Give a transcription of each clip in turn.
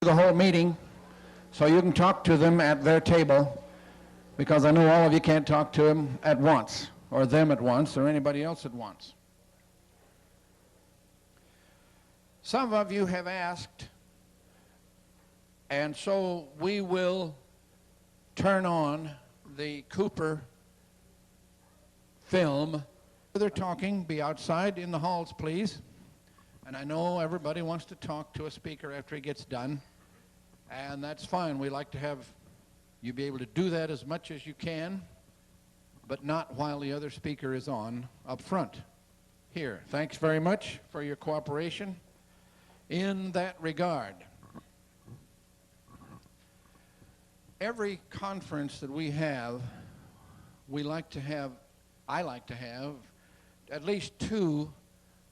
The whole meeting, so you can talk to them at their table, because I know all of you can't talk to them at once, or them at once, or anybody else at once. Some of you have asked, and so we will turn on the Cooper film. They're talking, be outside in the halls, please. And I know everybody wants to talk to a speaker after he gets done. And that's fine. We like to have you be able to do that as much as you can, but not while the other speaker is on up front. Here, thanks very much for your cooperation in that regard. Every conference that we have, I like to have at least two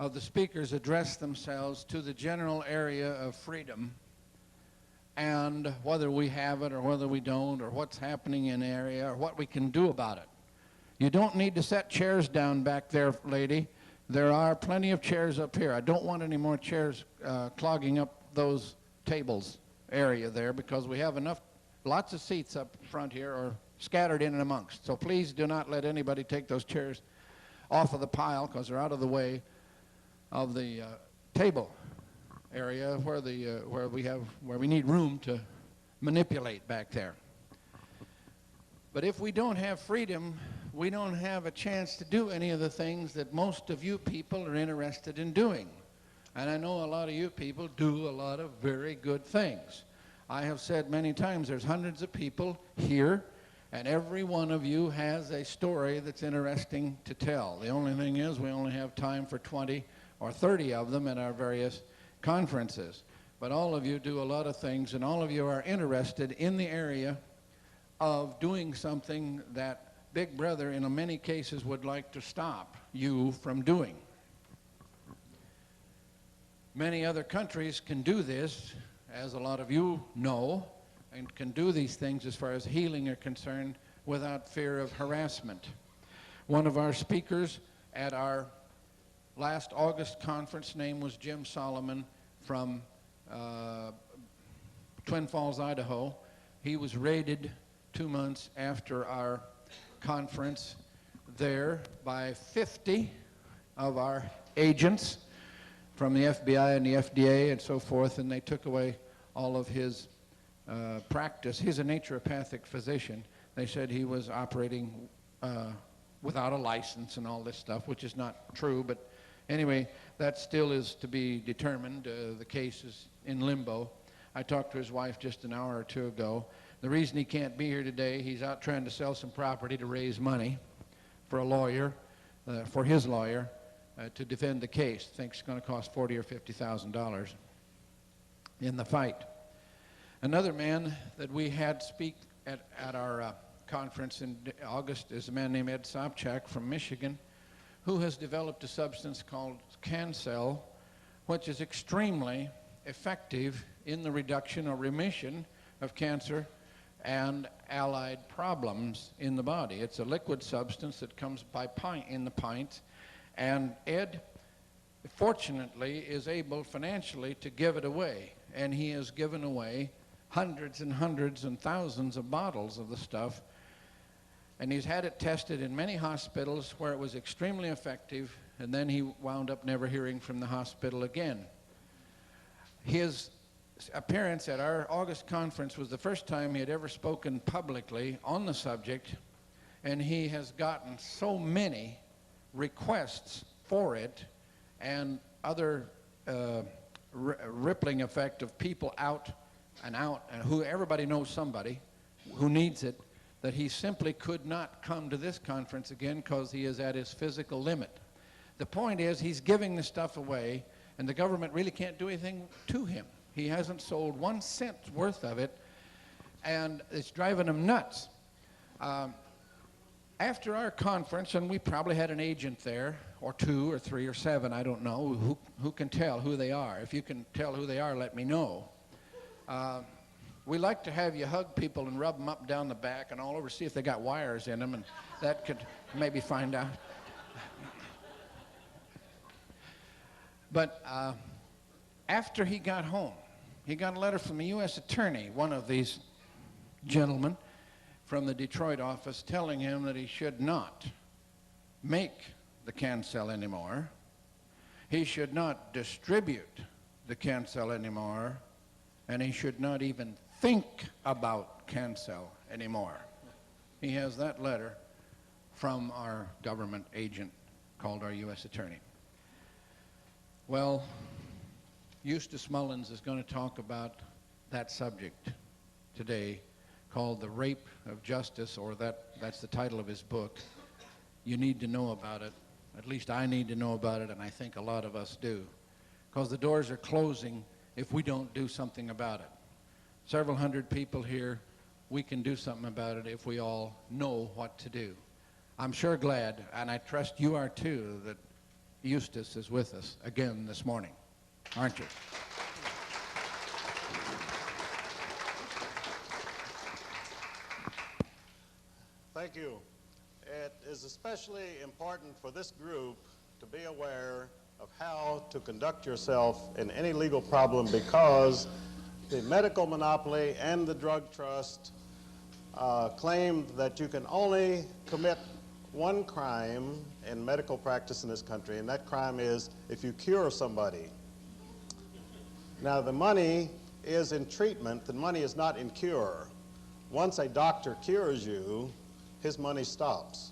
of the speakers address themselves to the general area of freedom, and whether we have it or whether we don't, or what's happening in the area, or what we can do about it. You don't need to set chairs down back there, lady. There are plenty of chairs up here. I don't want any more chairs clogging up those tables area there, because we have lots of seats up front here, or scattered in and amongst. So please do not let anybody take those chairs off of the pile, because they're out of the way of the table area where we need room to manipulate back there. But if we don't have freedom, we don't have a chance to do any of the things that most of you people are interested in doing. And I know a lot of you people do a lot of very good things. I have said many times, there's hundreds of people here, and every one of you has a story that's interesting to tell. The only thing is, we only have time for 20 or 30 of them at our various conferences. But all of you do a lot of things, and all of you are interested in the area of doing something that Big Brother, in many cases, would like to stop you from doing. Many other countries can do this, as a lot of you know, and can do these things as far as healing are concerned without fear of harassment. One of our speakers at our last August conference name was Jim Solomon from Twin Falls, Idaho. He was raided 2 months after our conference there by 50 of our agents from the FBI and the FDA and so forth, and they took away all of his practice. He's a naturopathic physician. They said he was operating without a license and all this stuff, which is not true, but anyway, that still is to be determined. The case is in limbo. I talked to his wife just an hour or two ago. The reason he can't be here today, he's out trying to sell some property to raise money for a lawyer, for his lawyer, to defend the case. Thinks it's going to cost $40,000 or $50,000 in the fight. Another man that we had speak at our conference in August is a man named Ed Sobchak from Michigan, who has developed a substance called Cancel, which is extremely effective in the reduction or remission of cancer and allied problems in the body. It's a liquid substance that comes by in the pints, and Ed, fortunately, is able financially to give it away, and he has given away hundreds and hundreds and thousands of bottles of the stuff. And he's had it tested in many hospitals where it was extremely effective, and then he wound up never hearing from the hospital again. His appearance at our August conference was the first time he had ever spoken publicly on the subject, and he has gotten so many requests for it and other rippling effect of people out, and who everybody knows somebody who needs it, that he simply could not come to this conference again because he is at his physical limit. The point is, he's giving the stuff away, and the government really can't do anything to him. He hasn't sold 1 cent worth of it, and it's driving him nuts. After our conference, and we probably had an agent there, or 2 or 3 or 7, I don't know, who can tell who they are. If you can tell who they are, let me know. We like to have you hug people and rub them up down the back and all over, see if they got wires in them, and that could maybe find out. But after he got home, he got a letter from the U.S. attorney, one of these gentlemen from the Detroit office, telling him that he should not make the cancel anymore. He should not distribute the cancel anymore, and he should not even think about cancel anymore. He has that letter from our government agent called our U.S. attorney. Well, Eustace Mullins is going to talk about that subject today, called The Rape of Justice, or that's the title of his book. You need to know about it. At least I need to know about it, and I think a lot of us do, because the doors are closing if we don't do something about it. Several hundred people here, we can do something about it if we all know what to do. I'm sure glad, and I trust you are too, that Eustace is with us again this morning, aren't you? Thank you. It is especially important for this group to be aware of how to conduct yourself in any legal problem, because the medical monopoly and the drug trust claim that you can only commit one crime in medical practice in this country, and that crime is if you cure somebody. Now, the money is in treatment, the money is not in cure. Once a doctor cures you, his money stops.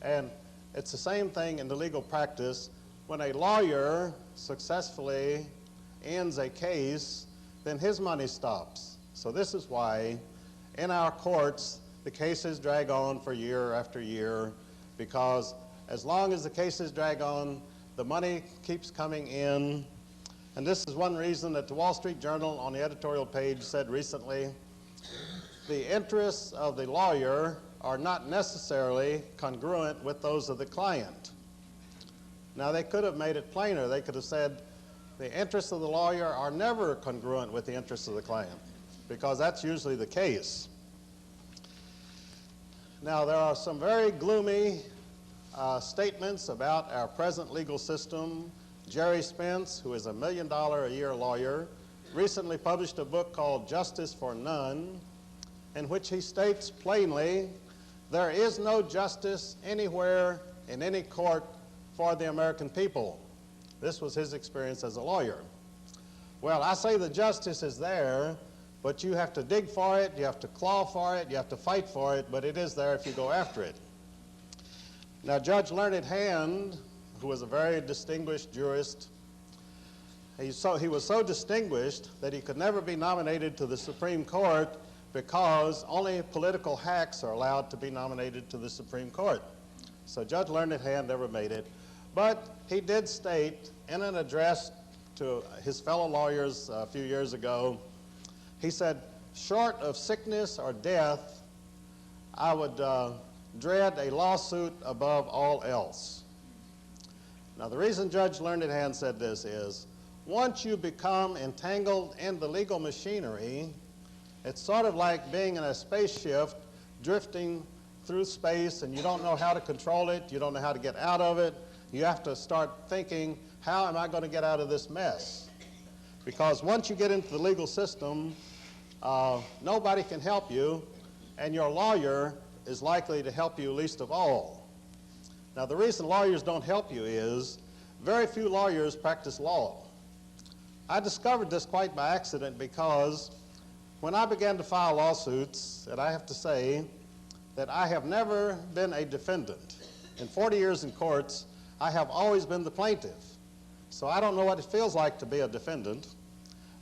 And it's the same thing in the legal practice. When a lawyer successfully ends a case, then his money stops. So this is why in our courts the cases drag on for year after year, because as long as the cases drag on, the money keeps coming in. And this is one reason that the Wall Street Journal on the editorial page said recently, the interests of the lawyer are not necessarily congruent with those of the client. Now, they could have made it plainer. They could have said the interests of the lawyer are never congruent with the interests of the client, because that's usually the case. Now, there are some very gloomy statements about our present legal system. Jerry Spence, who is $1 million a year lawyer, recently published a book called Justice for None, in which he states plainly, there is no justice anywhere in any court for the American people. This was his experience as a lawyer. Well, I say the justice is there, but you have to dig for it, you have to claw for it, you have to fight for it, but it is there if you go after it. Now, Judge Learned Hand, who was a very distinguished jurist, he was so distinguished that he could never be nominated to the Supreme Court, because only political hacks are allowed to be nominated to the Supreme Court. So Judge Learned Hand never made it. But he did state in an address to his fellow lawyers a few years ago, he said, short of sickness or death, I would dread a lawsuit above all else. Now, the reason Judge Learned Hand said this is, once you become entangled in the legal machinery, it's sort of like being in a spaceship drifting through space, and you don't know how to control it, you don't know how to get out of it. You have to start thinking, how am I going to get out of this mess? Because once you get into the legal system, nobody can help you, and your lawyer is likely to help you least of all. Now, the reason lawyers don't help you is very few lawyers practice law. I discovered this quite by accident, because when I began to file lawsuits, and I have to say that I have never been a defendant. In 40 years in courts, I have always been the plaintiff. So I don't know what it feels like to be a defendant,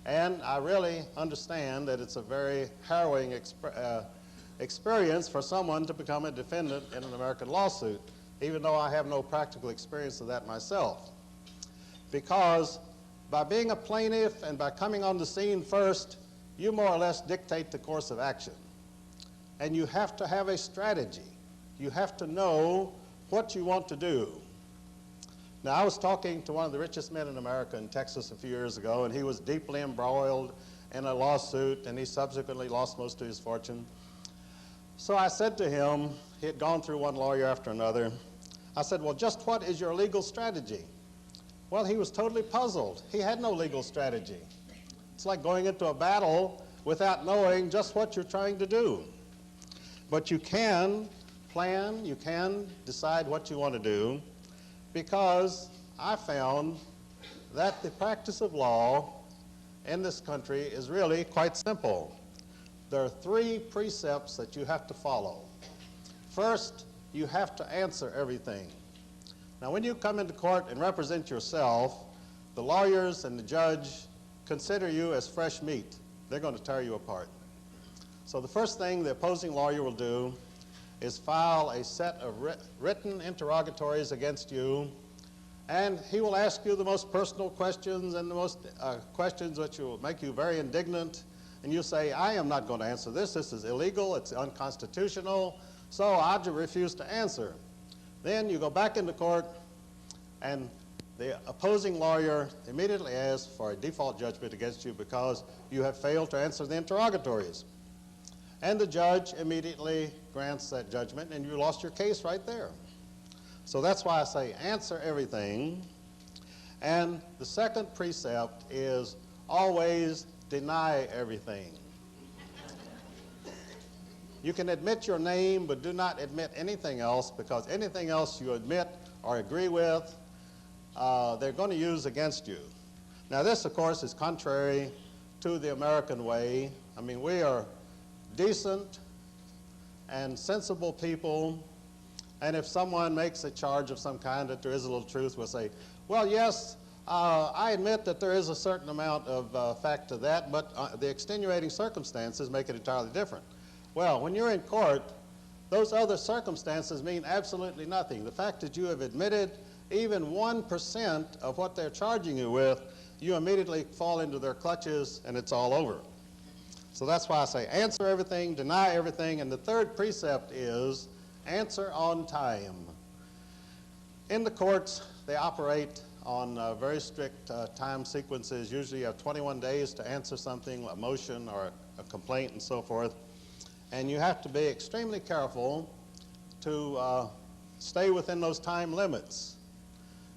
and I really understand that it's a very harrowing experience for someone to become a defendant in an American lawsuit, even though I have no practical experience of that myself. Because by being a plaintiff and by coming on the scene first, you more or less dictate the course of action. And you have to have a strategy. You have to know what you want to do. Now, I was talking to one of the richest men in America in Texas a few years ago, and he was deeply embroiled in a lawsuit, and he subsequently lost most of his fortune. So I said to him, he had gone through one lawyer after another, I said, well, just what is your legal strategy? Well, he was totally puzzled. He had no legal strategy. It's like going into a battle without knowing just what you're trying to do. But you can plan, you can decide what you want to do, because I found that the practice of law in this country is really quite simple. There are 3 precepts that you have to follow. First, you have to answer everything. Now, when you come into court and represent yourself, the lawyers and the judge consider you as fresh meat. They're going to tear you apart. So the first thing the opposing lawyer will do is file a set of written interrogatories against you, and he will ask you the most personal questions and the most questions which will make you very indignant, and you say, I am not going to answer this. This is illegal. It's unconstitutional. So I refuse to answer. Then you go back into court, and the opposing lawyer immediately asks for a default judgment against you because you have failed to answer the interrogatories. And the judge immediately grants that judgment, and you lost your case right there. So that's why I say answer everything. And the second precept is always deny everything. You can admit your name, but do not admit anything else, because anything else you admit or agree with, they're going to use against you. Now this, of course, is contrary to the American way. I mean, we are decent and sensible people, and if someone makes a charge of some kind that there is a little truth, we'll say, well, yes, I admit that there is a certain amount of fact to that, but the extenuating circumstances make it entirely different. Well, when you're in court, those other circumstances mean absolutely nothing. The fact that you have admitted even 1% of what they're charging you with, you immediately fall into their clutches and it's all over. So that's why I say answer everything, deny everything, and the third precept is answer on time. In the courts, they operate on very strict time sequences. Usually you have 21 days to answer something, a motion or a complaint and so forth. And you have to be extremely careful to stay within those time limits.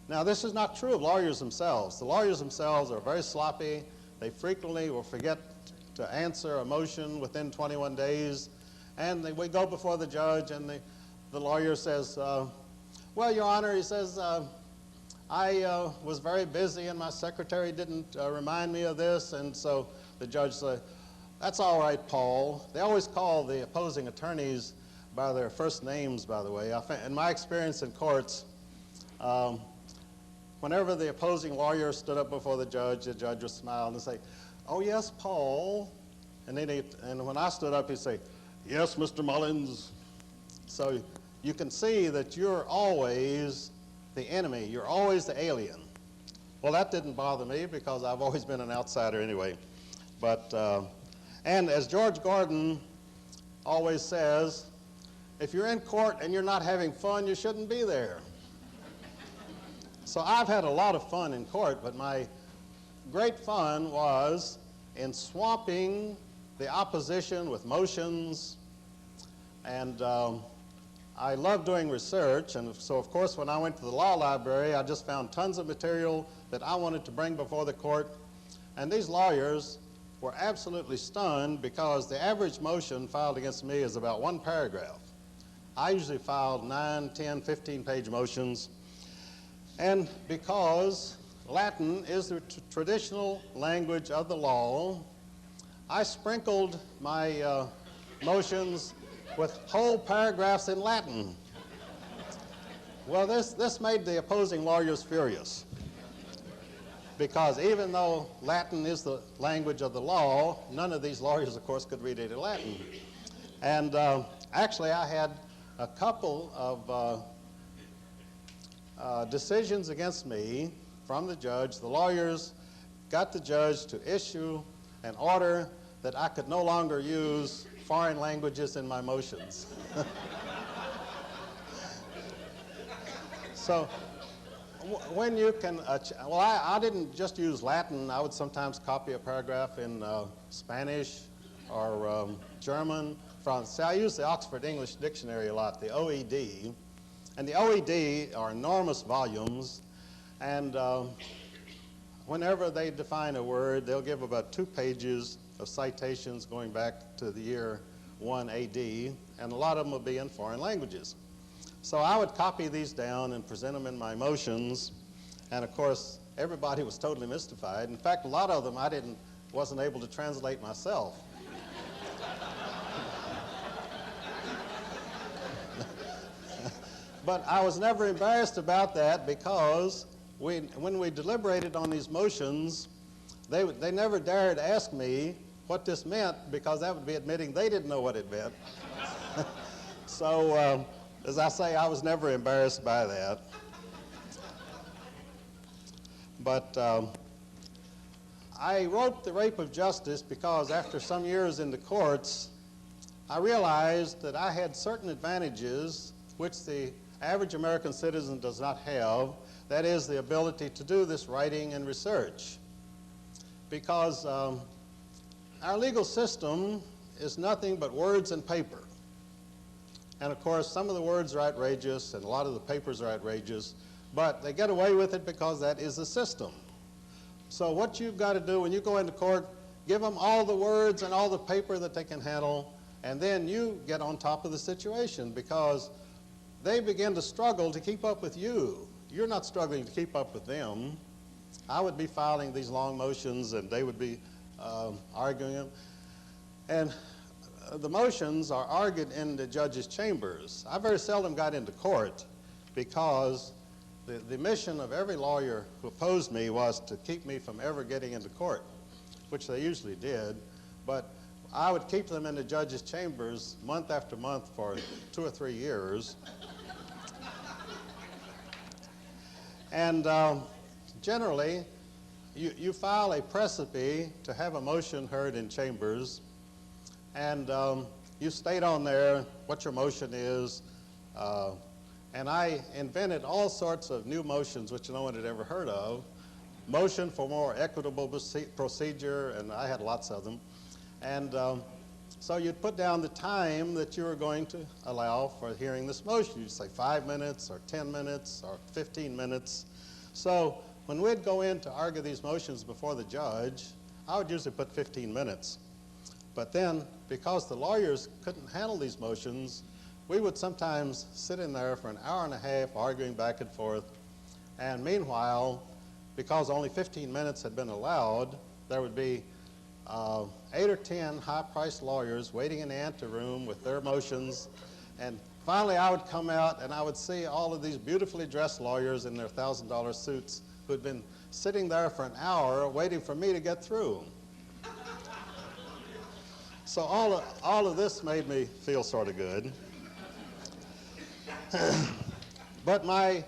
Now, this is not true of lawyers themselves. The lawyers themselves are very sloppy. They frequently will forget to answer a motion within 21 days. And we go before the judge, and the lawyer says, well, Your Honor, he says, I was very busy, and my secretary didn't remind me of this. And so the judge said, that's all right, Paul. They always call the opposing attorneys by their first names, by the way. In my experience in courts, whenever the opposing lawyer stood up before the judge would smile and say, oh, yes, Paul. And when I stood up, he'd say, yes, Mr. Mullins. So you can see that you're always the enemy. You're always the alien. Well, that didn't bother me because I've always been an outsider anyway. But and as George Gordon always says, if you're in court and you're not having fun, you shouldn't be there. So I've had a lot of fun in court, but my great fun was in swamping the opposition with motions. And I love doing research, and so of course when I went to the law library, I just found tons of material that I wanted to bring before the court. And these lawyers were absolutely stunned because the average motion filed against me is about 1 paragraph. I usually filed 9, 10, 15-page motions. And because Latin is the traditional language of the law, I sprinkled my motions with whole paragraphs in Latin. Well, this made the opposing lawyers furious, because even though Latin is the language of the law, none of these lawyers, of course, could read any Latin. And actually, I had a couple of decisions against me from the judge. The lawyers got the judge to issue an order that I could no longer use foreign languages in my motions. So when you can, well, I didn't just use Latin. I would sometimes copy a paragraph in Spanish or German. I use the Oxford English Dictionary a lot, the OED. And the OED are enormous volumes. And whenever they define a word, they'll give about 2 pages of citations going back to the year 1 AD, and a lot of them will be in foreign languages. So I would copy these down and present them in my motions, and of course, everybody was totally mystified. In fact, a lot of them wasn't able to translate myself. But I was never embarrassed about that, because when we deliberated on these motions, they never dared ask me what this meant, because that would be admitting they didn't know what it meant. So, as I say, I was never embarrassed by that. But I wrote The Rape of Justice because after some years in the courts, I realized that I had certain advantages which the average American citizen does not have. That is, the ability to do this writing and research. Because our legal system is nothing but words and paper. And of course, some of the words are outrageous and a lot of the papers are outrageous, but they get away with it because that is the system. So what you've got to do when you go into court, give them all the words and all the paper that they can handle, and then you get on top of the situation, because they begin to struggle to keep up with you. You're not struggling to keep up with them. I would be filing these long motions and they would be arguing them. And the motions are argued in the judge's chambers. I very seldom got into court because the mission of every lawyer who opposed me was to keep me from ever getting into court, which they usually did. But I would keep them in the judge's chambers month after month for 2 or 3 years. And generally, you file a precipice to have a motion heard in chambers, and you state on there what your motion is. And I invented all sorts of new motions which no one had ever heard of. Motion for more equitable procedure, and I had lots of them. And so you'd put down the time that you were going to allow for hearing this motion. You'd say 5 minutes or 10 minutes or 15 minutes. So when we'd go in to argue these motions before the judge, I would usually put 15 minutes. But then, because the lawyers couldn't handle these motions, we would sometimes sit in there for an hour and a half arguing back and forth. And meanwhile, because only 15 minutes had been allowed, there would be 8 or 10 high-priced lawyers waiting in the anteroom with their motions. And finally, I would come out and I would see all of these beautifully dressed lawyers in their $1,000 suits who had been sitting there for an hour waiting for me to get through. So all of this made me feel sort of good. But my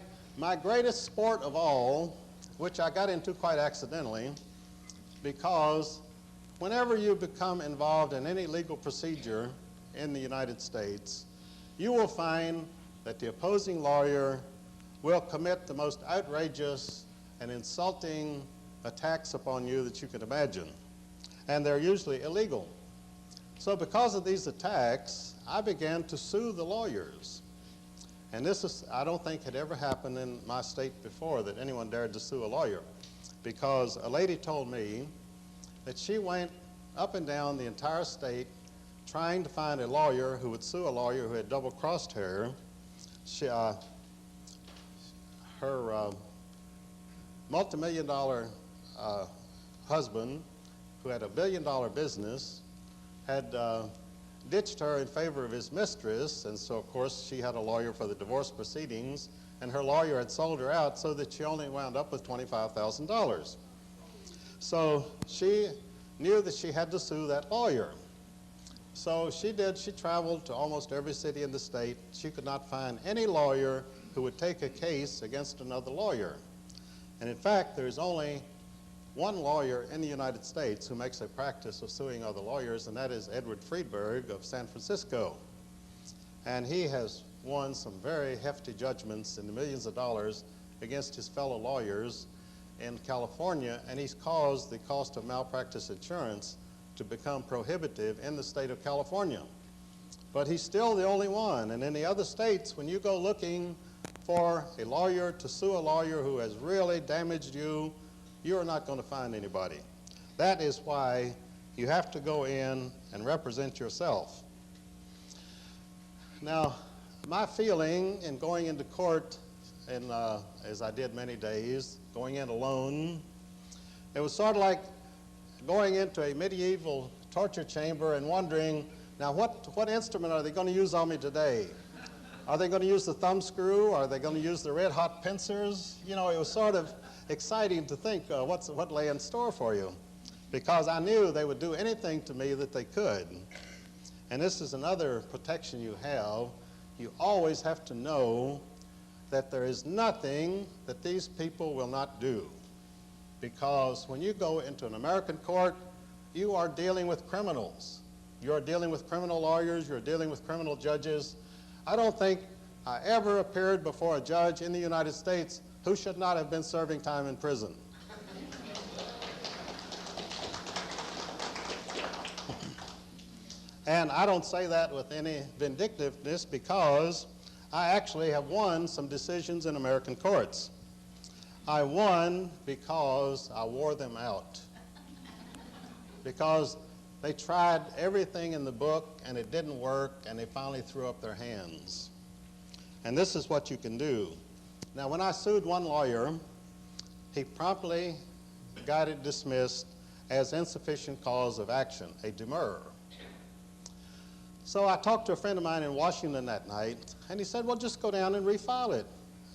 greatest sport of all, which I got into quite accidentally, because whenever you become involved in any legal procedure in the United States, you will find that the opposing lawyer will commit the most outrageous and insulting attacks upon you that you can imagine. And they're usually illegal. So because of these attacks, I began to sue the lawyers. And this I don't think had ever happened in my state before, that anyone dared to sue a lawyer. Because a lady told me that she went up and down the entire state trying to find a lawyer who would sue a lawyer who had double-crossed her. Her multi-million-dollar husband, who had a billion-dollar business, had ditched her in favor of his mistress, and so of course she had a lawyer for the divorce proceedings, and her lawyer had sold her out so that she only wound up with $25,000. So she knew that she had to sue that lawyer. So she did. She traveled to almost every city in the state. She could not find any lawyer who would take a case against another lawyer. And in fact, there's only one lawyer in the United States who makes a practice of suing other lawyers, and that is Edward Friedberg of San Francisco. And he has won some very hefty judgments in the millions of dollars against his fellow lawyers in California, and he's caused the cost of malpractice insurance to become prohibitive in the state of California. But he's still the only one, and in the other states, when you go looking for a lawyer to sue a lawyer who has really damaged you, you are not going to find anybody. That is why you have to go in and represent yourself. Now, my feeling in going into court, as I did many days, going in alone, it was sort of like going into a medieval torture chamber and wondering, now what instrument are they going to use on me today? Are they going to use the thumb screw? Are they going to use the red-hot pincers? You know, it was sort of exciting to think what lay in store for you, because I knew they would do anything to me that they could. And this is another protection you have. You always have to know that there is nothing that these people will not do. Because when you go into an American court, you are dealing with criminals. You are dealing with criminal lawyers. You're dealing with criminal judges. I don't think I ever appeared before a judge in the United States who should not have been serving time in prison. And I don't say that with any vindictiveness, because I actually have won some decisions in American courts. I won because I wore them out. Because they tried everything in the book and it didn't work, and they finally threw up their hands. And this is what you can do. Now, when I sued one lawyer, he promptly got it dismissed as insufficient cause of action, a demurrer. So I talked to a friend of mine in Washington that night, and he said, well, just go down and refile it.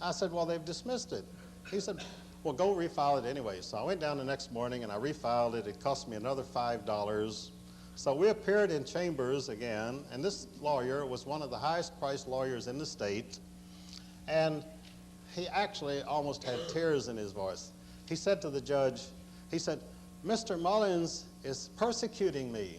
I said, well, they've dismissed it. He said, well, go refile it anyway. So I went down the next morning and I refiled it. It cost me another $5. So we appeared in chambers again, and this lawyer was one of the highest priced lawyers in the state, and he actually almost had tears in his voice. He said to the judge, he said, Mr. Mullins is persecuting me.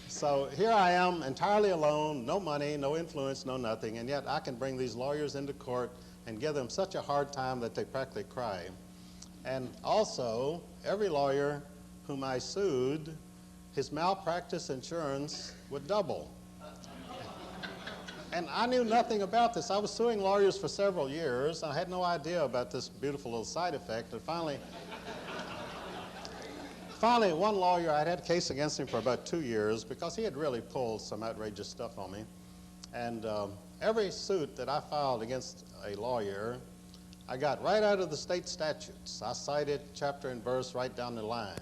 So here I am, entirely alone, no money, no influence, no nothing, and yet I can bring these lawyers into court and give them such a hard time that they practically cry. And also, every lawyer whom I sued, his malpractice insurance would double. And I knew nothing about this. I was suing lawyers for several years. I had no idea about this beautiful little side effect. And finally, one lawyer, I'd had a case against him for about 2 years because he had really pulled some outrageous stuff on me. And every suit that I filed against a lawyer, I got right out of the state statutes. I cited chapter and verse right down the line.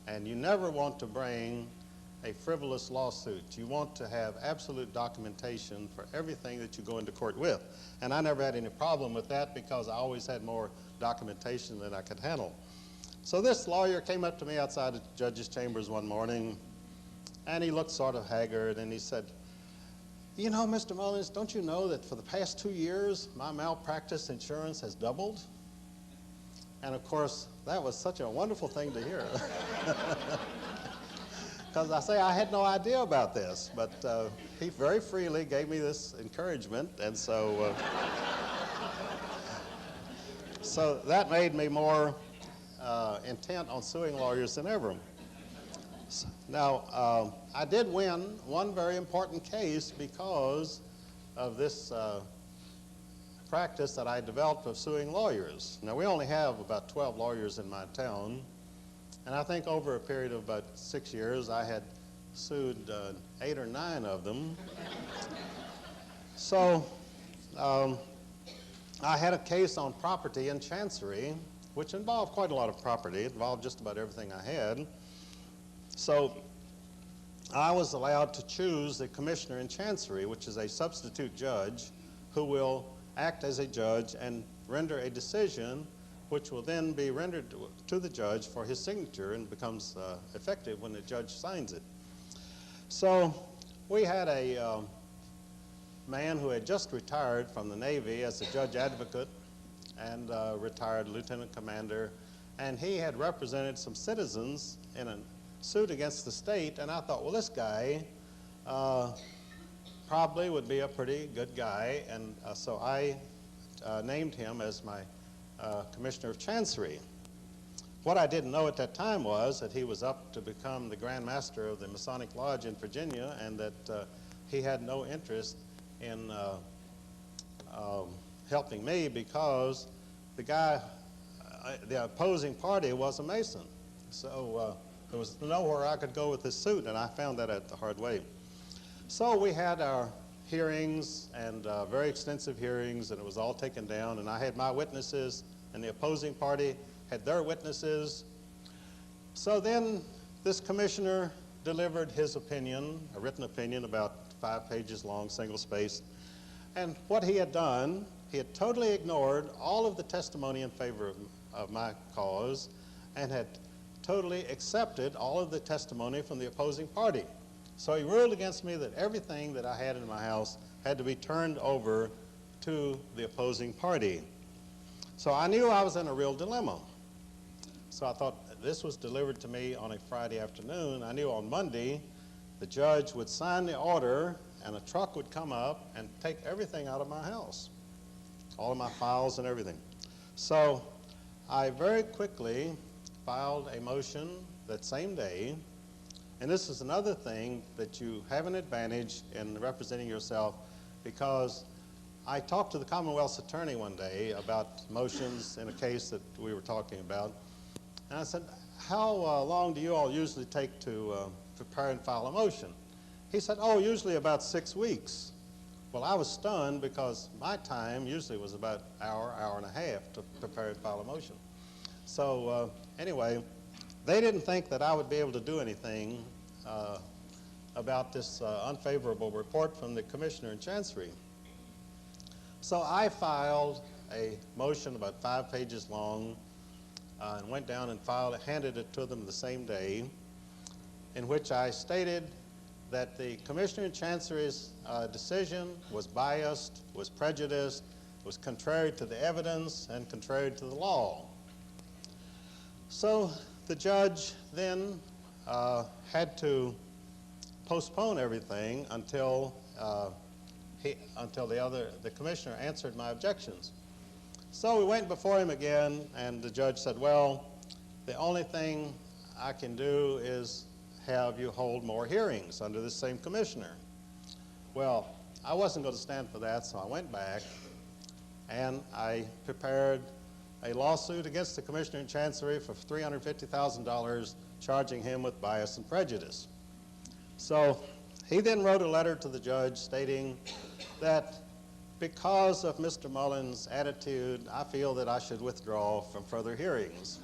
And you never want to bring a frivolous lawsuit. You want to have absolute documentation for everything that you go into court with. And I never had any problem with that because I always had more documentation than I could handle. So this lawyer came up to me outside the judge's chambers one morning, and he looked sort of haggard, and he said, you know, Mr. Mullins, don't you know that for the past 2 years, my malpractice insurance has doubled? And of course, that was such a wonderful thing to hear. Because I say I had no idea about this, but he very freely gave me this encouragement, and so that made me more intent on suing lawyers than ever. Now, I did win one very important case because of this practice that I developed of suing lawyers. Now, we only have about 12 lawyers in my town, and I think over a period of about 6 years, I had sued 8 or 9 of them. So I had a case on property in Chancery, which involved quite a lot of property. It involved just about everything I had. So I was allowed to choose the commissioner in Chancery, which is a substitute judge who will act as a judge and render a decision which will then be rendered to the judge for his signature and becomes effective when the judge signs it. So we had a man who had just retired from the Navy as a judge advocate and retired lieutenant commander, and he had represented some citizens in a suit against the state, and I thought, well, this guy probably would be a pretty good guy, and so I named him as my commissioner of Chancery. What I didn't know at that time was that he was up to become the Grand Master of the Masonic Lodge in Virginia, and that he had no interest in helping me because the opposing party was a Mason. So there was nowhere I could go with this suit, and I found that out the hard way. So we had our hearings, and very extensive hearings, and it was all taken down, and I had my witnesses, and the opposing party had their witnesses. So then this commissioner delivered his opinion, a written opinion about 5 pages long, single-spaced, and what he had done, he had totally ignored all of the testimony in favor of my cause and had totally accepted all of the testimony from the opposing party. So he ruled against me that everything that I had in my house had to be turned over to the opposing party. So I knew I was in a real dilemma. So I thought, this was delivered to me on a Friday afternoon. I knew on Monday the judge would sign the order and a truck would come up and take everything out of my house, all of my files and everything. So I very quickly filed a motion that same day. And this is another thing that you have an advantage in representing yourself, because I talked to the Commonwealth's attorney one day about motions in a case that we were talking about. And I said, how long do you all usually take to prepare and file a motion? He said, oh, usually about 6 weeks. Well, I was stunned because my time usually was about an hour, hour and a half to prepare and file a motion. So anyway, they didn't think that I would be able to do anything about this unfavorable report from the commissioner in Chancery. So I filed a motion about 5 pages long and went down and handed it to them the same day, in which I stated that the commissioner in Chancery's decision was biased, was prejudiced, was contrary to the evidence, and contrary to the law. So the judge then had to postpone everything until the commissioner answered my objections. So we went before him again, and the judge said, well, the only thing I can do is have you hold more hearings under this same commissioner. Well, I wasn't going to stand for that, so I went back and I prepared a lawsuit against the commissioner in Chancery for $350,000, charging him with bias and prejudice. So he then wrote a letter to the judge stating that because of Mr. Mullins' attitude, I feel that I should withdraw from further hearings.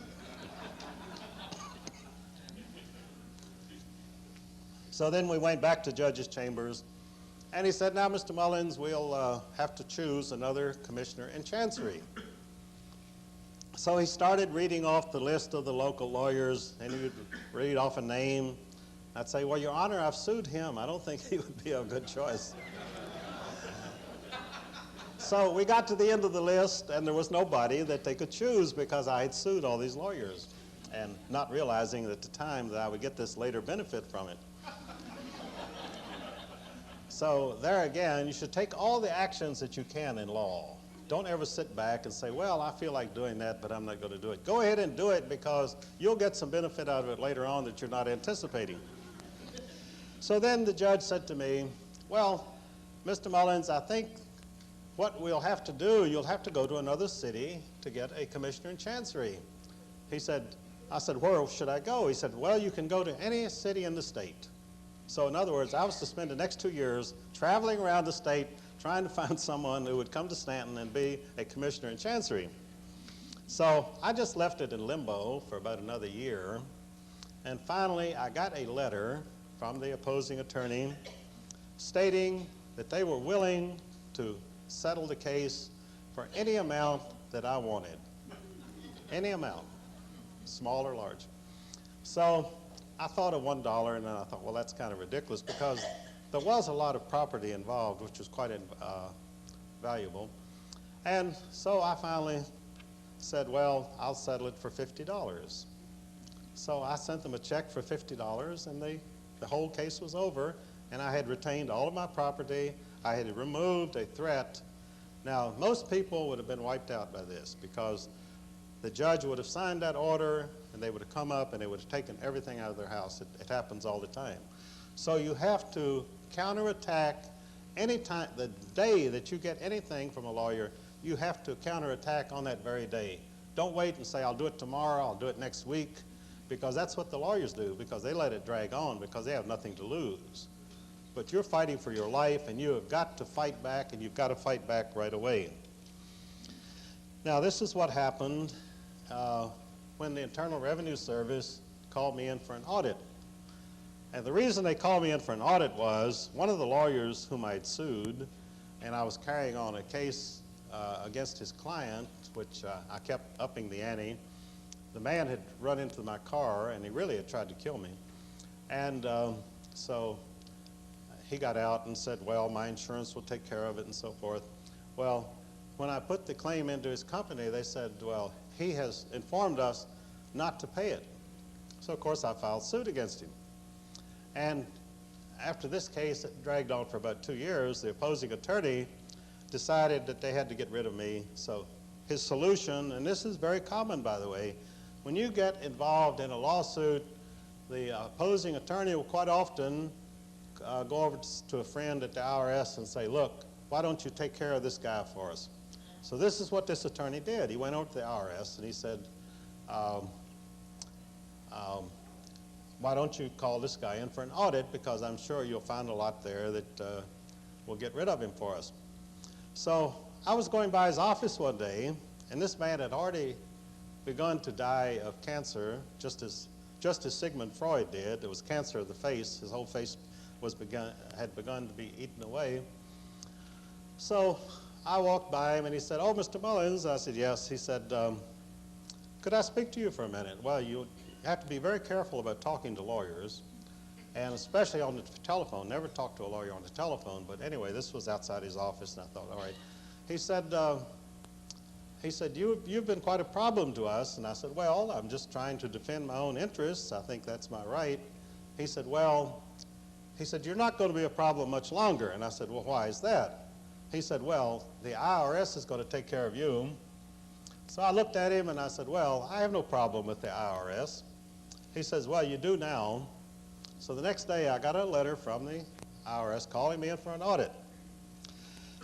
So then we went back to judge's chambers, and he said, now, Mr. Mullins, we'll have to choose another commissioner in Chancery. So he started reading off the list of the local lawyers, and he would read off a name. I'd say, well, Your Honor, I've sued him. I don't think he would be a good choice. So we got to the end of the list, and there was nobody that they could choose because I had sued all these lawyers, and not realizing at the time that I would get this later benefit from it. So there again, you should take all the actions that you can in law. Don't ever sit back and say, well, I feel like doing that, but I'm not going to do it. Go ahead and do it, because you'll get some benefit out of it later on that you're not anticipating. So then the judge said to me, well, Mr. Mullins, I think what we'll have to do, you'll have to go to another city to get a commissioner in Chancery. I said, where should I go? He said, well, you can go to any city in the state. So in other words, I was to spend the next 2 years traveling around the state trying to find someone who would come to Stanton and be a commissioner in Chancery. So I just left it in limbo for about another year. And finally, I got a letter from the opposing attorney stating that they were willing to settle the case for any amount that I wanted. Any amount, small or large. So I thought of $1, and then I thought, well, that's kind of ridiculous, because there was a lot of property involved, which was quite valuable. And so I finally said, well, I'll settle it for $50. So I sent them a check for $50, and the whole case was over, and I had retained all of my property. I had removed a threat. Now, most people would have been wiped out by this, because the judge would have signed that order, and they would have come up and they would have taken everything out of their house. It happens all the time. So you have to counterattack anytime, the day that you get anything from a lawyer, you have to counterattack on that very day. Don't wait and say, I'll do it tomorrow, I'll do it next week, because that's what the lawyers do, because they let it drag on, because they have nothing to lose. But you're fighting for your life, and you have got to fight back, and you've got to fight back right away. Now, this is what happened when the Internal Revenue Service called me in for an audit. And the reason they called me in for an audit was one of the lawyers whom I'd sued, and I was carrying on a case against his client, which I kept upping the ante. The man had run into my car, and he really had tried to kill me. And so he got out and said, well, my insurance will take care of it and so forth. Well, when I put the claim into his company, they said, well, he has informed us not to pay it. So, of course, I filed suit against him. And after this case, it dragged on for about 2 years. The opposing attorney decided that they had to get rid of me. So his solution, and this is very common, by the way, when you get involved in a lawsuit, the opposing attorney will quite often go over to a friend at the IRS and say, look, why don't you take care of this guy for us? So this is what this attorney did. He went over to the IRS and he said, why don't you call this guy in for an audit, because I'm sure you'll find a lot there that will get rid of him for us. So I was going by his office one day, and this man had already begun to die of cancer, just as Sigmund Freud did. It was cancer of the face. His whole face had begun to be eaten away. So I walked by him, and he said, oh, Mr. Mullins. I said, yes. He said, could I speak to you for a minute? Well, you have to be very careful about talking to lawyers, and especially on the telephone. Never talk to a lawyer on the telephone, but anyway, this was outside his office, and I thought, all right. He said, you've been quite a problem to us. And I said, well, I'm just trying to defend my own interests. I think that's my right. He said, well, you're not going to be a problem much longer. And I said, well, why is that? He said, well, the IRS is going to take care of you. So I looked at him and I said, well, I have no problem with the IRS. He says, well, you do now. So the next day I got a letter from the IRS calling me in for an audit.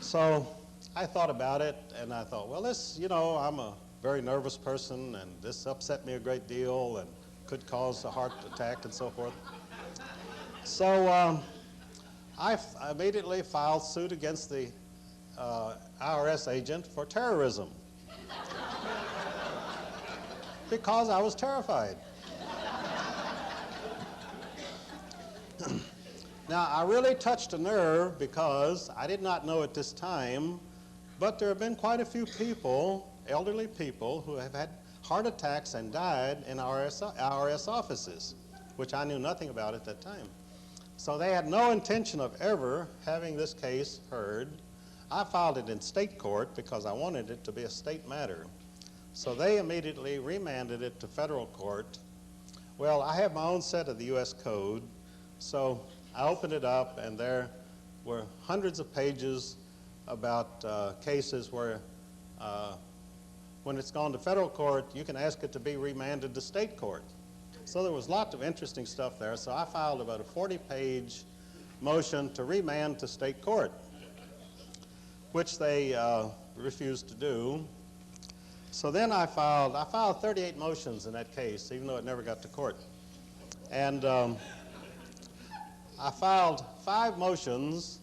So I thought about it, and I thought, well, this, I'm a very nervous person, and this upset me a great deal and could cause a heart attack and so forth. So I immediately filed suit against the IRS agent for terrorism because I was terrified. Now, I really touched a nerve because I did not know at this time, but there have been quite a few people, elderly people, who have had heart attacks and died in IRS offices, which I knew nothing about at that time. So they had no intention of ever having this case heard. I filed it in state court because I wanted it to be a state matter. So they immediately remanded it to federal court. Well, I have my own set of the U.S. Code, so I opened it up, and there were hundreds of pages about cases where when it's gone to federal court, you can ask it to be remanded to state court. So there was lots of interesting stuff there. So I filed about a 40-page motion to remand to state court, which they refused to do. So then I filed 38 motions in that case, even though it never got to court. And I filed 5 motions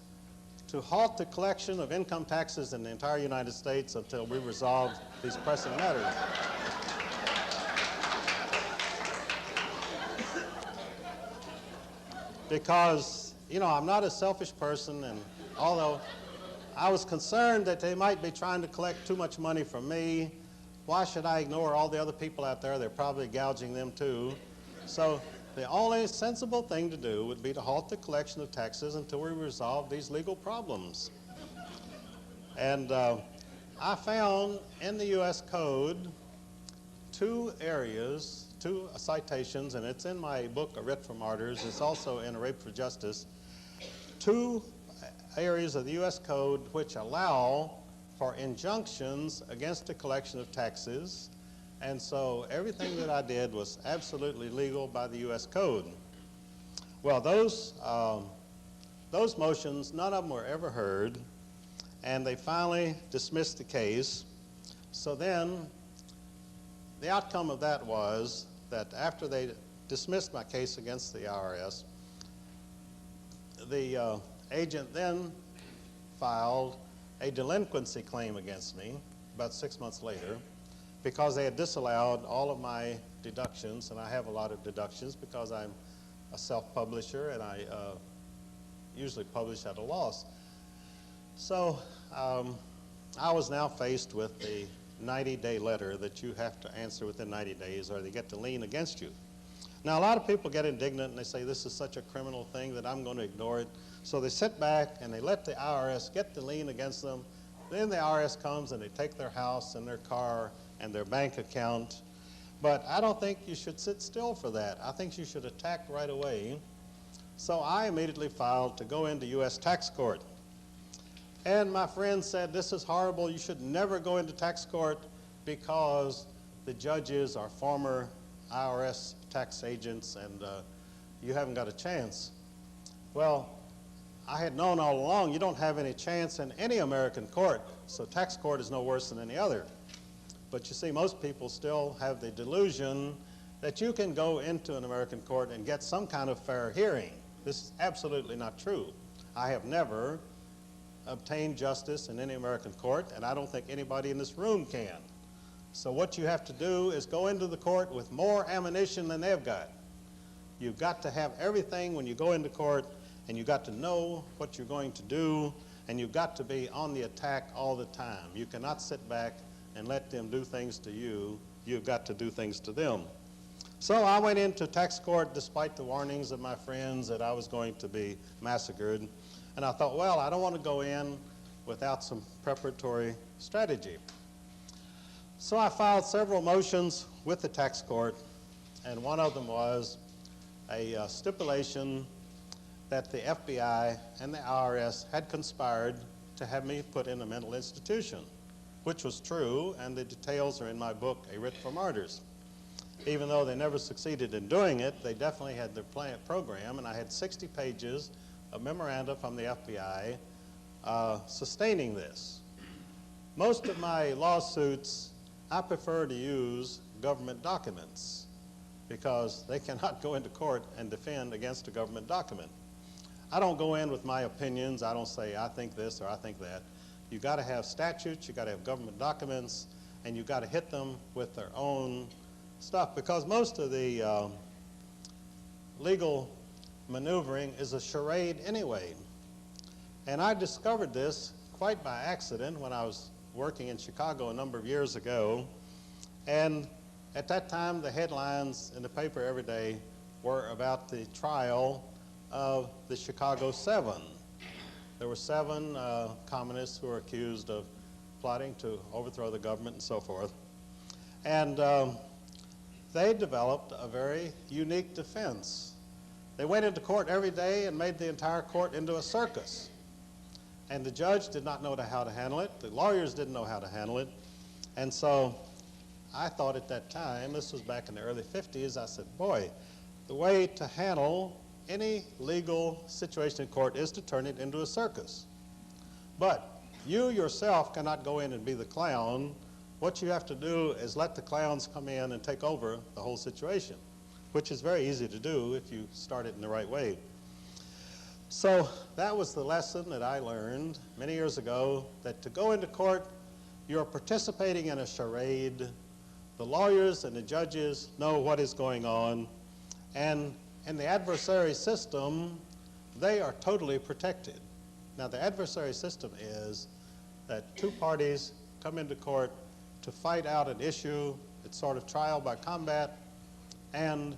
to halt the collection of income taxes in the entire United States until we resolved these pressing matters. Because, I'm not a selfish person, and although I was concerned that they might be trying to collect too much money from me, why should I ignore all the other people out there? They're probably gouging them too. So the only sensible thing to do would be to halt the collection of taxes until we resolve these legal problems. And I found in the U.S. Code 2 areas, 2 citations, and it's in my book, A Writ for Martyrs. It's also in A Rape for Justice. 2 areas of the U.S. Code which allow for injunctions against the collection of taxes. And so everything that I did was absolutely legal by the U.S. Code. Well, those Those motions, none of them were ever heard, and they finally dismissed the case. So then the outcome of that was that after they dismissed my case against the IRS, the agent then filed a delinquency claim against me about 6 months later because they had disallowed all of my deductions, and I have a lot of deductions because I'm a self-publisher and I usually publish at a loss. So I was now faced with the 90-day letter that you have to answer within 90 days or they get the lien against you. Now, a lot of people get indignant and they say, this is such a criminal thing that I'm going to ignore it. So they sit back and they let the IRS get the lien against them. Then the IRS comes and they take their house and their car and their bank account. But I don't think you should sit still for that. I think you should attack right away. So I immediately filed to go into U.S. tax court. And my friend said, this is horrible. You should never go into tax court because the judges are former IRS tax agents and you haven't got a chance. Well, I had known all along you don't have any chance in any American court, so tax court is no worse than any other. But you see, most people still have the delusion that you can go into an American court and get some kind of fair hearing. This is absolutely not true. I have never obtained justice in any American court, and I don't think anybody in this room can. So what you have to do is go into the court with more ammunition than they've got. You've got to have everything when you go into court, and you've got to know what you're going to do, and you've got to be on the attack all the time. You cannot sit back and let them do things to you. You've got to do things to them. So I went into tax court despite the warnings of my friends that I was going to be massacred. And I thought, well, I don't want to go in without some preparatory strategy. So I filed several motions with the tax court, and one of them was a stipulation that the FBI and the IRS had conspired to have me put in a mental institution, which was true, and the details are in my book, A Writ for Martyrs. Even though they never succeeded in doing it, they definitely had their program, and I had 60 pages of memoranda from the FBI sustaining this. Most of my lawsuits, I prefer to use government documents because they cannot go into court and defend against a government document. I don't go in with my opinions. I don't say I think this or I think that. You've got to have statutes, you've got to have government documents, and you've got to hit them with their own stuff because most of the legal maneuvering is a charade anyway. And I discovered this quite by accident when I was working in Chicago a number of years ago. And at that time, the headlines in the paper every day were about the trial of the Chicago 7. There were 7 communists who were accused of plotting to overthrow the government and so forth. And they developed a very unique defense. They went into court every day and made the entire court into a circus. And the judge did not know how to handle it. The lawyers didn't know how to handle it. And so I thought at that time, this was back in the early 50s, I said, boy, the way to handle any legal situation in court is to turn it into a circus. But you yourself cannot go in and be the clown. What you have to do is let the clowns come in and take over the whole situation, which is very easy to do if you start it in the right way. So that was the lesson that I learned many years ago, that to go into court, you're participating in a charade. The lawyers and the judges know what is going on, and in the adversary system, they are totally protected. Now, the adversary system is that 2 parties come into court to fight out an issue. It's sort of trial by combat, and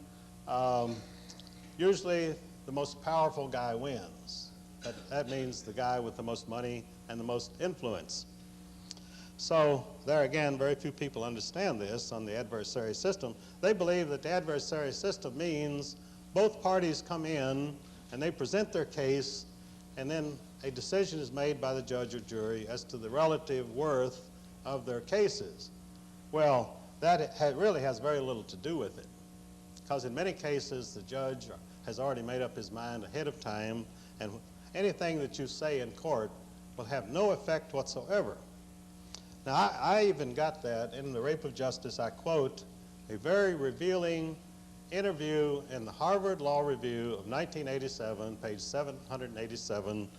usually the most powerful guy wins. That means the guy with the most money and the most influence. So there again, very few people understand this on the adversary system. They believe that the adversary system means both parties come in and they present their case, and then a decision is made by the judge or jury as to the relative worth of their cases. Well, that really has very little to do with it, because in many cases the judge has already made up his mind ahead of time and anything that you say in court will have no effect whatsoever. Now, I even got that in The Rape of Justice. I quote a very revealing interview in the Harvard Law Review of 1987, page 787,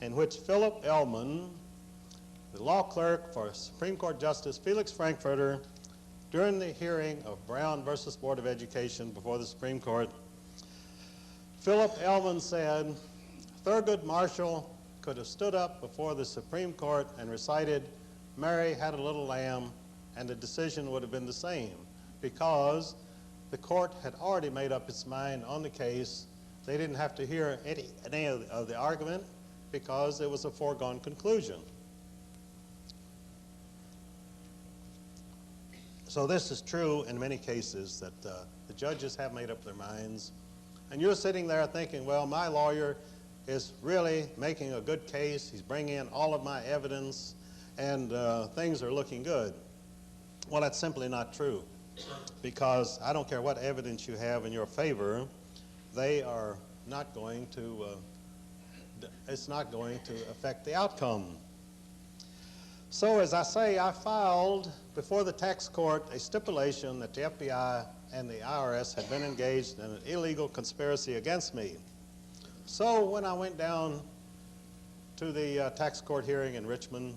in which Philip Elman, the law clerk for Supreme Court Justice Felix Frankfurter, during the hearing of Brown versus Board of Education before the Supreme Court, Philip Elman said Thurgood Marshall could have stood up before the Supreme Court and recited, "Mary had a little lamb," and the decision would have been the same, because the court had already made up its mind on the case. They didn't have to hear any of the argument because it was a foregone conclusion. So this is true in many cases, that the judges have made up their minds. And you're sitting there thinking, well, my lawyer is really making a good case. He's bringing in all of my evidence, and things are looking good. Well, that's simply not true, because I don't care what evidence you have in your favor, they are not going to, it's not going to affect the outcome. So as I say, I filed before the tax court a stipulation that the FBI and the IRS had been engaged in an illegal conspiracy against me. So when I went down to the tax court hearing in Richmond,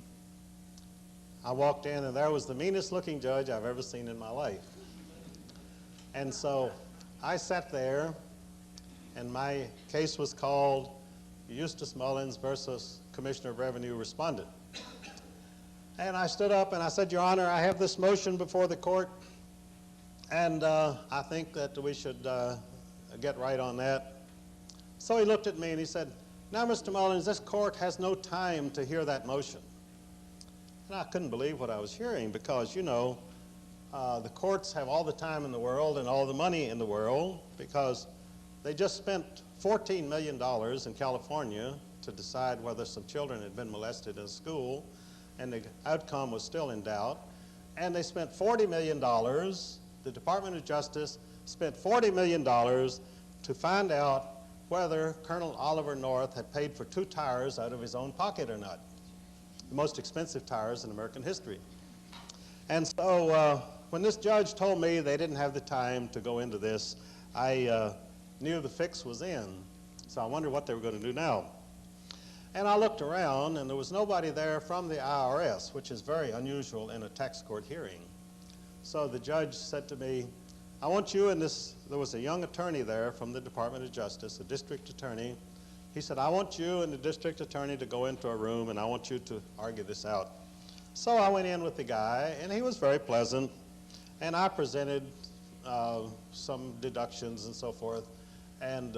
I walked in and there was the meanest looking judge I've ever seen in my life. And so I sat there, and my case was called Eustace Mullins versus Commissioner of Revenue Respondent. And I stood up and I said, "Your Honor, I have this motion before the court, and I think that we should get right on that." So he looked at me and he said, "Now, Mr. Mullins, this court has no time to hear that motion." And I couldn't believe what I was hearing, because, you know, the courts have all the time in the world and all the money in the world, because they just spent $14 million in California to decide whether some children had been molested in school, and the outcome was still in doubt. And they spent $40 million, the Department of Justice spent $40 million to find out whether Colonel Oliver North had paid for 2 tires out of his own pocket or not, the most expensive tires in American history. And so when this judge told me they didn't have the time to go into this, I knew the fix was in. So I wondered what they were going to do now. And I looked around, and there was nobody there from the IRS, which is very unusual in a tax court hearing. So the judge said to me, "I want you and this," there was a young attorney there from the Department of Justice, a district attorney. He said, "I want you and the district attorney to go into a room, and I want you to argue this out." So I went in with the guy, and he was very pleasant, and I presented some deductions and so forth, and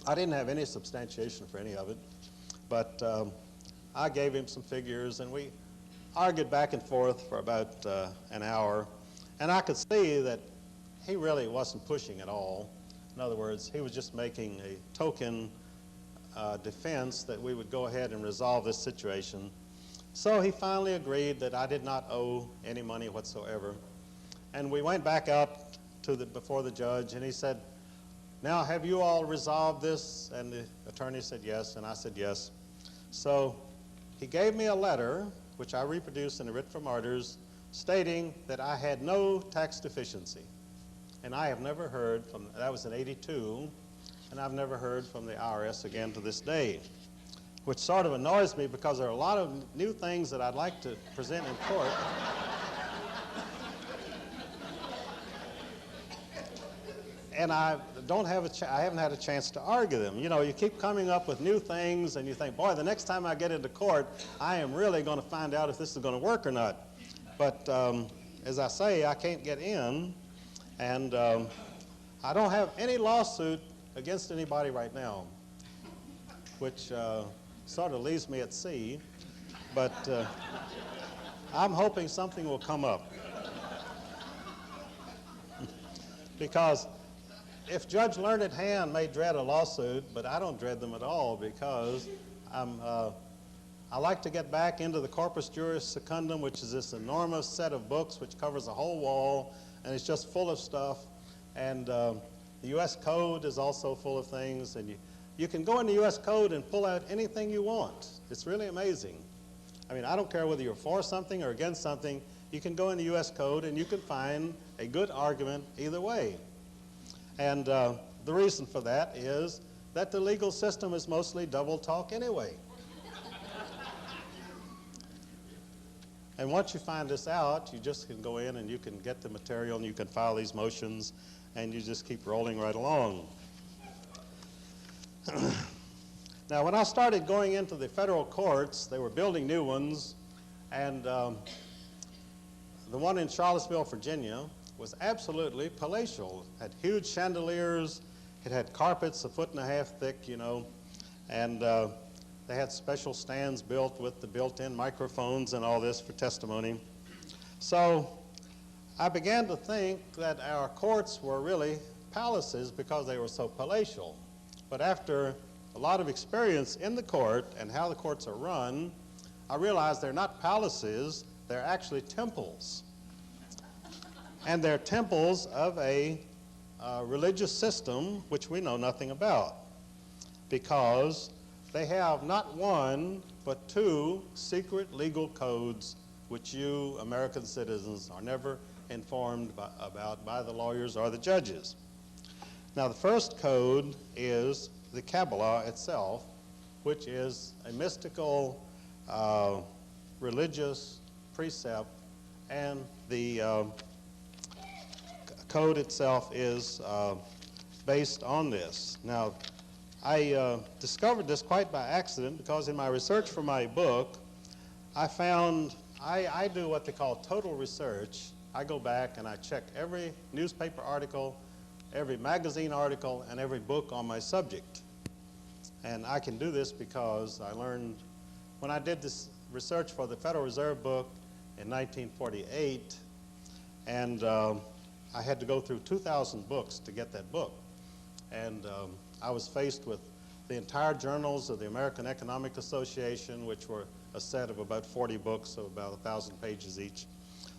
I didn't have any substantiation for any of it, but I gave him some figures, and we argued back and forth for about an hour, and I could see that he really wasn't pushing at all. In other words, he was just making a token defense that we would go ahead and resolve this situation. So he finally agreed that I did not owe any money whatsoever, and we went back out to before the judge, and he said, "Now, have you all resolved this?" And the attorney said yes, and I said yes. So he gave me a letter, which I reproduced in the writ for martyrs, stating that I had no tax deficiency. And I have never heard from, that was in '82, and I've never heard from the IRS again to this day, which sort of annoys me, because there are a lot of new things that I'd like to present in court. And I haven't had a chance to argue them. You know, you keep coming up with new things, and you think, boy, the next time I get into court, I am really going to find out if this is going to work or not. But as I say, I can't get in, and I don't have any lawsuit against anybody right now, which sort of leaves me at sea. But I'm hoping something will come up. Because if Judge Learned Hand may dread a lawsuit, but I don't dread them at all, because I like to get back into the Corpus Juris Secundum, which is this enormous set of books which covers a whole wall, and it's just full of stuff. And the U.S. Code is also full of things, and You can go in the U.S. Code and pull out anything you want. It's really amazing. I mean, I don't care whether you're for something or against something. You can go in the U.S. Code and you can find a good argument either way. And the reason for that is that the legal system is mostly double talk anyway. And once you find this out, you just can go in and you can get the material and you can file these motions and you just keep rolling right along. Now, when I started going into the federal courts, they were building new ones, and the one in Charlottesville, Virginia, was absolutely palatial. It had huge chandeliers, it had carpets 1.5 feet thick, you know, and they had special stands built with the built-in microphones and all this for testimony. So I began to think that our courts were really palaces because they were so palatial. But after a lot of experience in the court and how the courts are run, I realized they're not palaces, they're actually temples. And they're temples of a religious system which we know nothing about, because they have not one but 2 secret legal codes which you American citizens are never informed about by the lawyers or the judges. Now, the first code is the Kabbalah itself, which is a mystical religious precept, and the code itself is based on this. Now, I discovered this quite by accident because in my research for my book, I found I do what they call total research. I go back and I check every newspaper article, every magazine article, and every book on my subject. And I can do this because I learned when I did this research for the Federal Reserve book in 1948, and I had to go through 2,000 books to get that book. And I was faced with the entire journals of the American Economic Association, which were a set of about 40 books of about 1,000 pages each.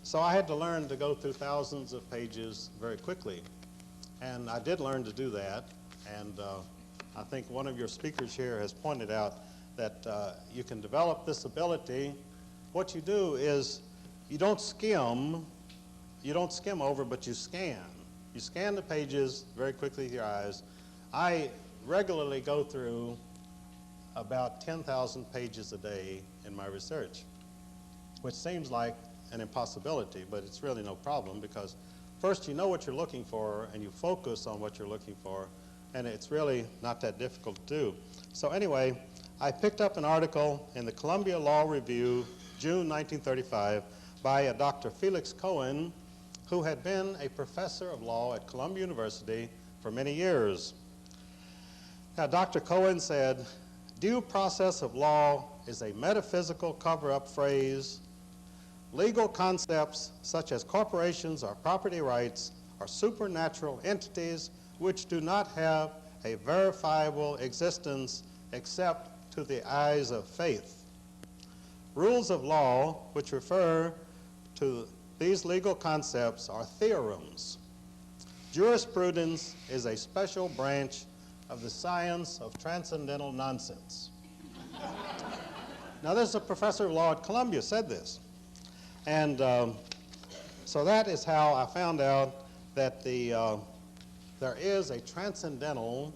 So I had to learn to go through thousands of pages very quickly. And I did learn to do that. And I think one of your speakers here has pointed out that you can develop this ability. What you do is you don't skim over, but you scan. You scan the pages very quickly with your eyes. I regularly go through about 10,000 pages a day in my research, which seems like an impossibility, but it's really no problem because first you know what you're looking for and you focus on what you're looking for, and it's really not that difficult to do. So anyway, I picked up an article in the Columbia Law Review, June 1935, by a Dr. Felix Cohen, who had been a professor of law at Columbia University for many years. Now, Dr. Cohen said, "Due process of law is a metaphysical cover-up phrase. Legal concepts such as corporations or property rights are supernatural entities which do not have a verifiable existence except to the eyes of faith. Rules of law which refer to these legal concepts are theorems. Jurisprudence is a special branch of the science of transcendental nonsense." Now, this is a professor of law at Columbia said this. And so that is how I found out that there is a transcendental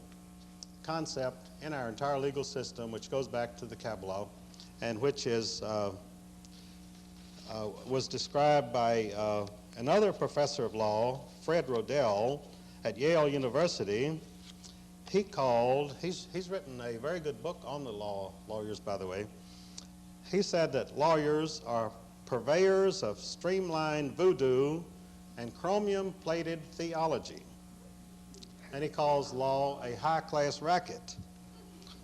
concept in our entire legal system which goes back to the Kabbalah and which is was described by another professor of law, Fred Rodell, at Yale University. He's written a very good book on the lawyers, by the way. He said that lawyers are purveyors of streamlined voodoo and chromium-plated theology. And he calls law a high-class racket.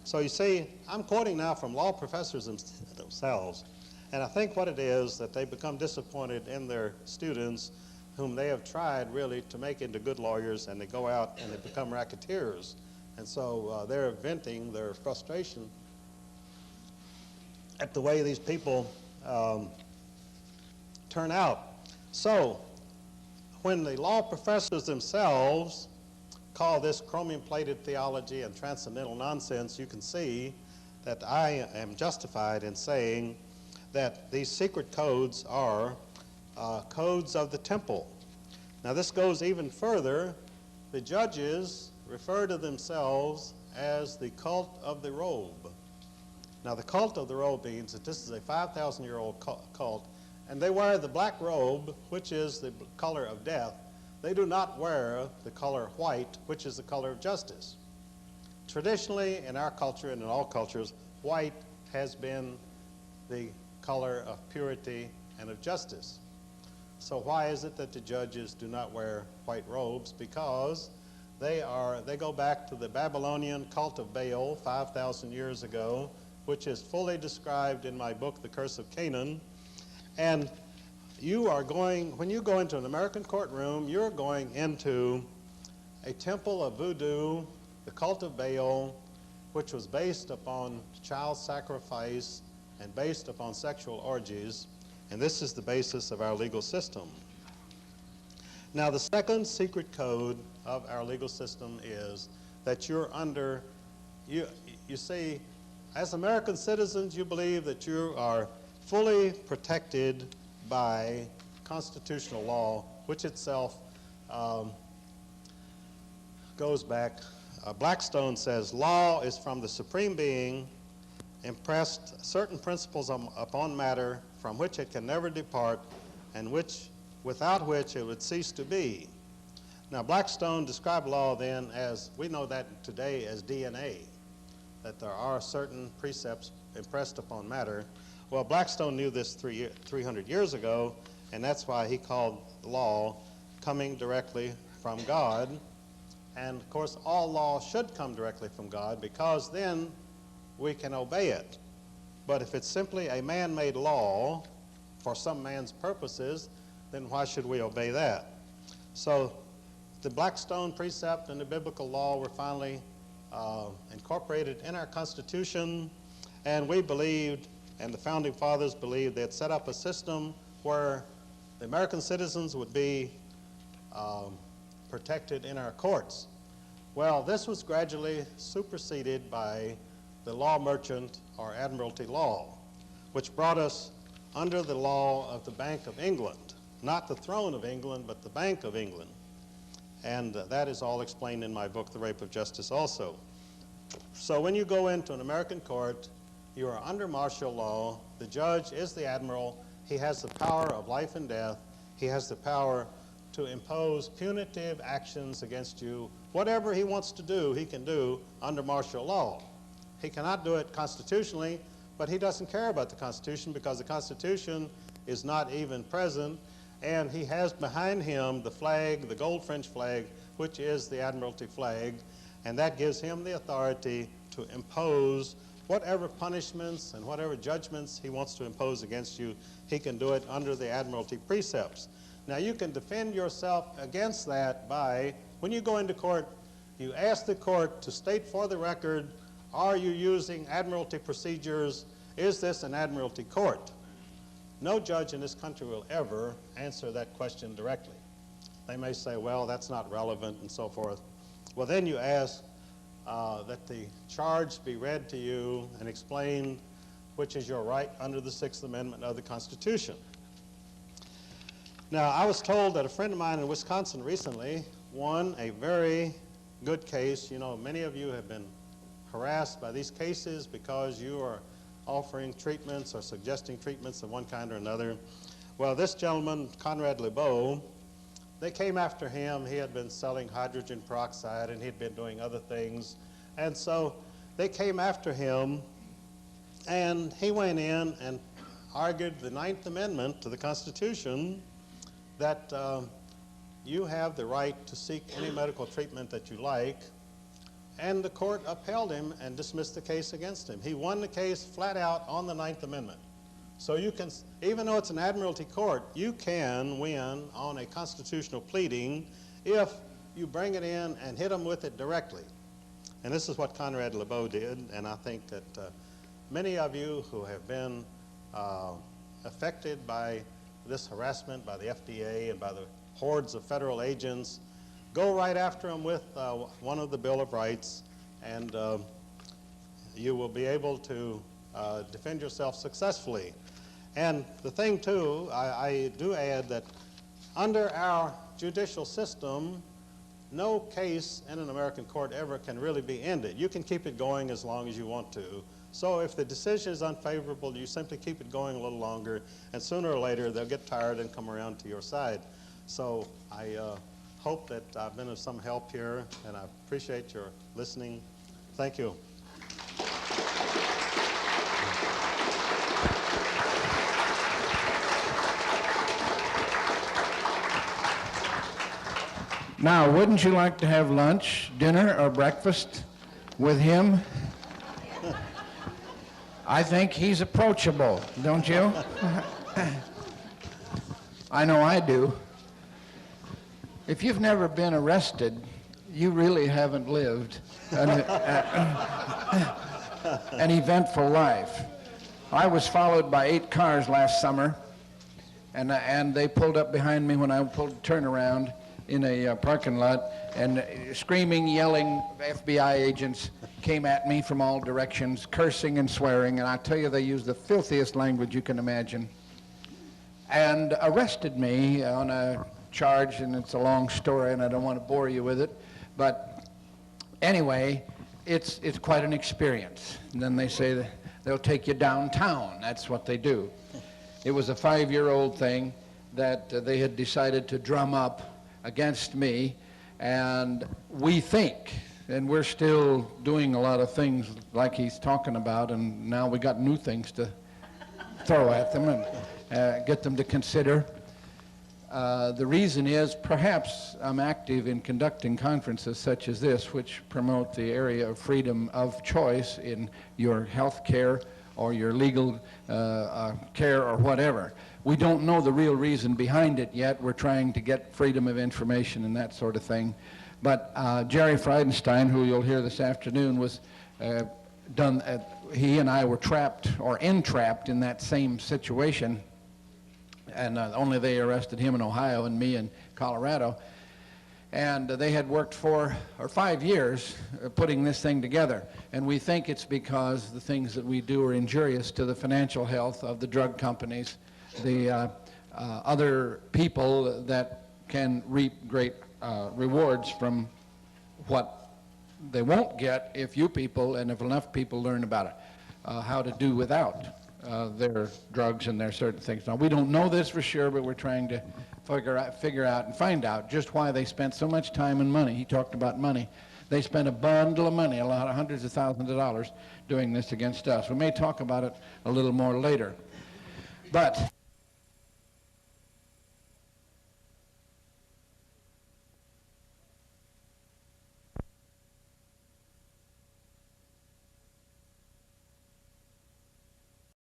So you see, I'm quoting now from law professors themselves. And I think what it is that they become disappointed in their students whom they have tried really to make into good lawyers, and they go out and they become racketeers. And so they're venting their frustration at the way these people turn out. So when the law professors themselves call this chromium-plated theology and transcendental nonsense, you can see that I am justified in saying that these secret codes are codes of the temple. Now this goes even further. The judges refer to themselves as the cult of the robe. Now the cult of the robe means that this is a 5,000-year-old cult, and they wear the black robe, which is the color of death. They do not wear the color white, which is the color of justice. Traditionally, in our culture and in all cultures, white has been the color of purity and of justice. So why is it that the judges do not wear white robes? Because they go back to the Babylonian cult of Baal 5,000 years ago, which is fully described in my book, The Curse of Canaan. And when you go into an American courtroom, you're going into a temple of voodoo, the cult of Baal, which was based upon child sacrifice and based upon sexual orgies, and this is the basis of our legal system. Now, the second secret code of our legal system is that you're under, you see, as American citizens, you believe that you are fully protected by constitutional law, which itself goes back. Blackstone says, law is from the Supreme Being impressed certain principles upon matter from which it can never depart and without which it would cease to be. Now, Blackstone described law then as, we know that today as DNA, that there are certain precepts impressed upon matter. Well, Blackstone knew this 300 years ago, and that's why he called law coming directly from God. And of course, all law should come directly from God, because then we can obey it. But if it's simply a man-made law for some man's purposes, then why should we obey that? So the Blackstone precept and the biblical law were finally incorporated in our Constitution, and we believed, and the Founding Fathers believed, they had set up a system where the American citizens would be protected in our courts. Well, this was gradually superseded by the law merchant or admiralty law, which brought us under the law of the Bank of England, not the throne of England, but the Bank of England. And that is all explained in my book, The Rape of Justice, also. So when you go into an American court, you are under martial law. The judge is the admiral. He has the power of life and death. He has the power to impose punitive actions against you. Whatever he wants to do, he can do under martial law. He cannot do it constitutionally, but he doesn't care about the Constitution, because the Constitution is not even present, and he has behind him the flag, the gold French flag, which is the admiralty flag, and that gives him the authority to impose whatever punishments and whatever judgments he wants to impose against you. He can do it under the admiralty precepts. Now, you can defend yourself against that by, when you go into court, you ask the court to state for the record, are you using admiralty procedures? Is this an admiralty court? No judge in this country will ever answer that question directly. They may say, well, that's not relevant and so forth. Well, then you ask that the charge be read to you and explained, which is your right under the 6th Amendment of the Constitution. Now, I was told that a friend of mine in Wisconsin recently won a very good case. You know, many of you have been harassed by these cases because you are offering treatments or suggesting treatments of one kind or another. Well, this gentleman, Conrad LeBeau, they came after him. He had been selling hydrogen peroxide, and he'd been doing other things. And so they came after him, and he went in and argued the 9th Amendment to the Constitution, that you have the right to seek any medical treatment that you like. And the court upheld him and dismissed the case against him. He won the case flat out on the 9th Amendment. So you can, even though it's an admiralty court, you can win on a constitutional pleading if you bring it in and hit them with it directly. And this is what Conrad LeBeau did, and I think that many of you who have been affected by this harassment by the FDA and by the hordes of federal agents go right after them with one of the Bill of Rights, and you will be able to defend yourself successfully. And the thing, too, I do add that under our judicial system, no case in an American court ever can really be ended. You can keep it going as long as you want to. So if the decision is unfavorable, you simply keep it going a little longer, and sooner or later they'll get tired and come around to your side. So I hope that I've been of some help here, and I appreciate your listening. Thank you. Now, wouldn't you like to have lunch, dinner, or breakfast with him? I think he's approachable, don't you? I know I do. If you've never been arrested, you really haven't lived an eventful life. I was followed by 8 cars last summer, and they pulled up behind me when I pulled the turnaround in a parking lot, and screaming, yelling FBI agents came at me from all directions, cursing and swearing, and I tell you, they used the filthiest language you can imagine, and arrested me on a charge, and it's a long story, and I don't want to bore you with it, but anyway, it's quite an experience. And then they say that they'll take you downtown. That's what they do. It was a 5-year-old thing that they had decided to drum up against me, and we think, and we're still doing a lot of things like he's talking about, and now we got new things to throw at them and get them to consider. The reason is perhaps I'm active in conducting conferences such as this, which promote the area of freedom of choice in your health care or your legal care or whatever. We don't know the real reason behind it yet. We're trying to get freedom of information and that sort of thing. But Jerry Friedenstein, who you'll hear this afternoon, was he and I were trapped or entrapped in that same situation. And only they arrested him in Ohio and me in Colorado. And they had worked 4 or 5 years putting this thing together. And we think it's because the things that we do are injurious to the financial health of the drug companies, the other people that can reap great rewards from what they won't get if you people and if enough people learn about it, how to do without their drugs and their certain things. Now, we don't know this for sure, but we're trying to figure out and find out just why they spent so much time and money. He talked about money. They spent a bundle of money, a lot of hundreds of thousands of dollars, doing this against us. We may talk about it a little more later. But